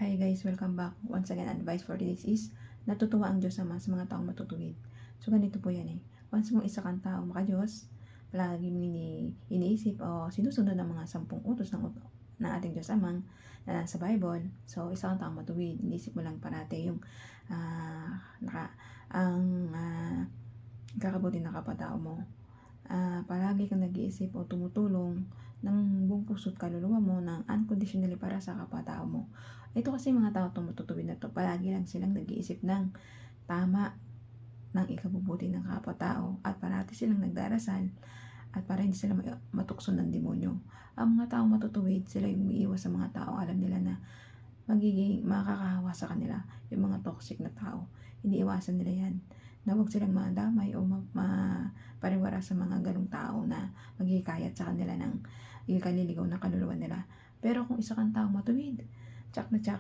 Hi guys, welcome back. Once again, advice for this is, natutuwa ang Diyos Ama sa mga taong matutuwid. So ganito po yan eh. Once mong isa kang taong maka-Diyos, palagi mo iniisip o sinusunod ang mga 10 utos ng ating Diyos Amang na nasa Bible. So isa kang taong matuwid, iniisip mo lang parati yung uh, naka, ang kakabuti ng kapatao mo. Palagi kang nag-iisip o tumutulong ng buong puso't kaluluwa mo ng unconditionally para sa kapatao mo. Ito kasi mga tao tumututuwid na to, palagi lang silang nag-iisip ng tama ng ikabubuti ng kapatao at parati silang nagdarasal at para hindi sila matukso ng demonyo. Ang mga taong matutuwid, sila yung umiiwas sa mga taong alam nila na magiging makakahawa sa kanila, yung mga toxic na tao. Hindi iwasan nila yan, na huwag silang madamay o pariwara sa mga ganong tao na maghihikayat sa kanila ng ikaliligaw ng kaluluwa nila. Pero kung isa kang tao matuwid, tsak na tsak,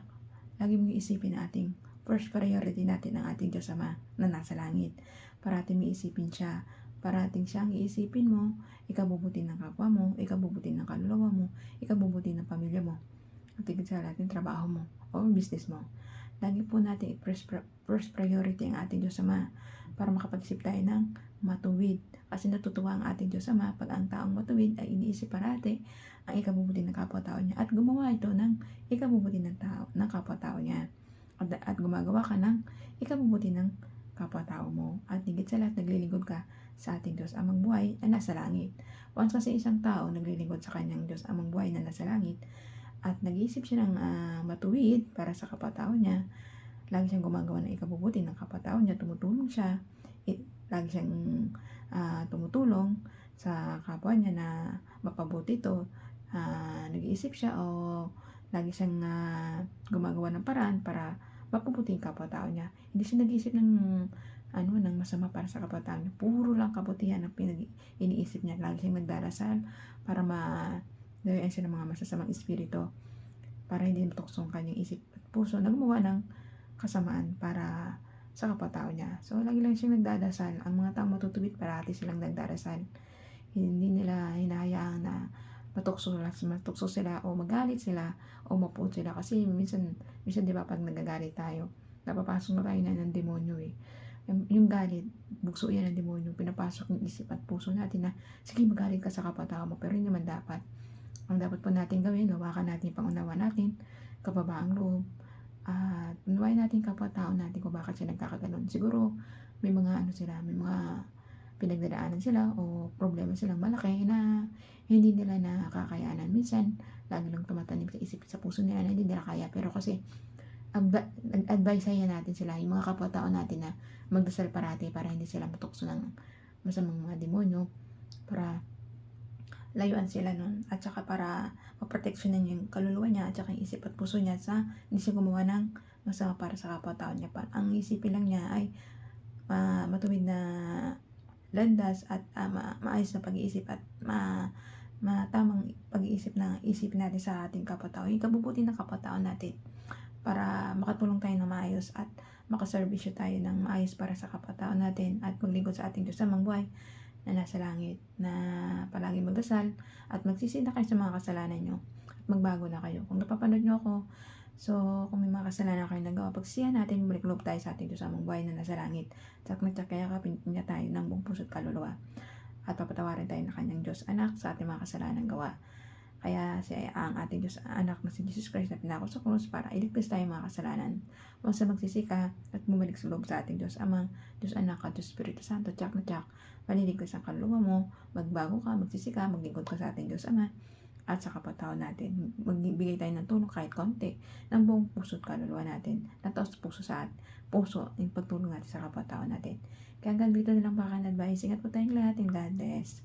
lagi mong iisipin na ating first priority natin ang ating Diyos Ama na nasa langit. Parating may isipin siya, parating siya ang iisipin mo, ikabubuti ng kapwa mo, ikabubuti ng kaluluwa mo, ikabubuti ng pamilya mo, at higit sa lahat yung trabaho mo o business mo. Lagi po natin first priority ang ating Diyos Ama para makapag-isip tayo ng matuwid. Kasi natutuwa ang ating Diyos Ama pag ang taong matuwid ay iniisip parati ang ikabubuti ng kapwa-tao niya at gumawa ito ng ikabubuti ng kapwa-tao niya. At gumagawa ka ng ikabubuti ng kapwa-tao mo. At higit sa lahat, naglilingkod ka sa ating Diyos Amang buhay na nasa langit. Once kasi isang tao naglilingkod sa kanyang Diyos Amang buhay na nasa langit at nag-iisip siya ng matuwid para sa kapwa-tao niya, lagi siyang gumagawa ng ikabubuti ng kapwa-tao niya, tumutulong siya, lagi siyang tumutulong sa kapwa niya na mapabuti ito, nag-iisip siya o lagi siyang gumagawa ng paraan para mapabuti yung kapwa-tao niya. Hindi siya nag-iisip ng ng masama para sa kapwa-tao niya. Puro lang kabutihan ang iniisip niya. Lagi siyang nagdarasal para gawin siya ng mga masasamang espiritu para hindi matukso ang kanyang isip at puso na gumawa ng kasamaan para sa kapwa-tao niya. So, lagi lang siyang nagdadasal. Ang mga taong matutuwid, parati silang nagdarasal. Hindi nila hinahayaan na matukso sila o magalit sila o mapuot sila. Kasi minsan di ba pag nagagalit tayo, napapasok na tayo na ng demonyo eh. Yung galit, bugso yan ng demonyo. Pinapasok yung isip at puso natin na, sige magalit ka sa kapwa-tao mo, pero hindi naman dapat. Ang dapat po natin gawin, hawakan natin, pangunawa natin, kababaang loob, at unawain natin kapwa-tao natin kung bakit sila nagkakaganon. Siguro may mga may mga pinagdadaanan sila o problema silang malaki na hindi nila nakakayanan. Minsan, lagi lang tumatanim sa isip sa puso nila na hindi nila kaya. Pero kasi, nag-advise natin sila, yung mga kapwa-tao natin na magdasal parati para hindi sila matukso ng masamang mga demonyo, para layuan sila nun, at saka para maproteksyonan yung kaluluwa niya at saka yung isip at puso niya sa hindi siya gumawa ng masama para sa kapwa-tao niya. Ang isipin lang niya ay matuwid na landas at maayos na pag-iisip at matamang pag-iisip na isipin natin sa ating kapwa-tao, yung kabubuti ng kapwa-tao natin, para makatulong tayo ng maayos at makaservisyo tayo ng maayos para sa kapwa-tao natin at maglingkod sa ating Diyos sa buhay na nasa langit, na palagi magdasal at magsisinda kayo sa mga kasalanan nyo at magbago na kayo. Kung napapanood nyo ako, so kung may mga kasalanan kayo nagawa, pagsisihan natin, balik loob tayo sa ating Diyos amang buhay na nasa langit. Tsak na tsak, kaya kapin niya tayo ng buong puso't kaluluwa at papatawarin tayo ng kanyang Diyos anak sa ating mga kasalanan gawa. Kaya ang ating Diyos anak na si Jesus Christ na pinako sa krus para iligtas tayo mga kasalanan. Once na magsisika at bumalik sa loob sa ating Diyos Ama, Diyos Anak at Diyos Espiritu Santo, tsak na tsak, maliligtas ang kaluluwa mo, magbago ka, magsisika, maglingkod ka sa ating Diyos Ama at sa kapwa-tao natin. Magbibigay tayo ng tulong kahit konti ng buong puso at kaluluwa natin. Nataos puso sa puso yung pagtulong natin sa kapwa-tao natin. Kaya hanggang dito na lang baka advice. Ingat po tayong lahat and God bless.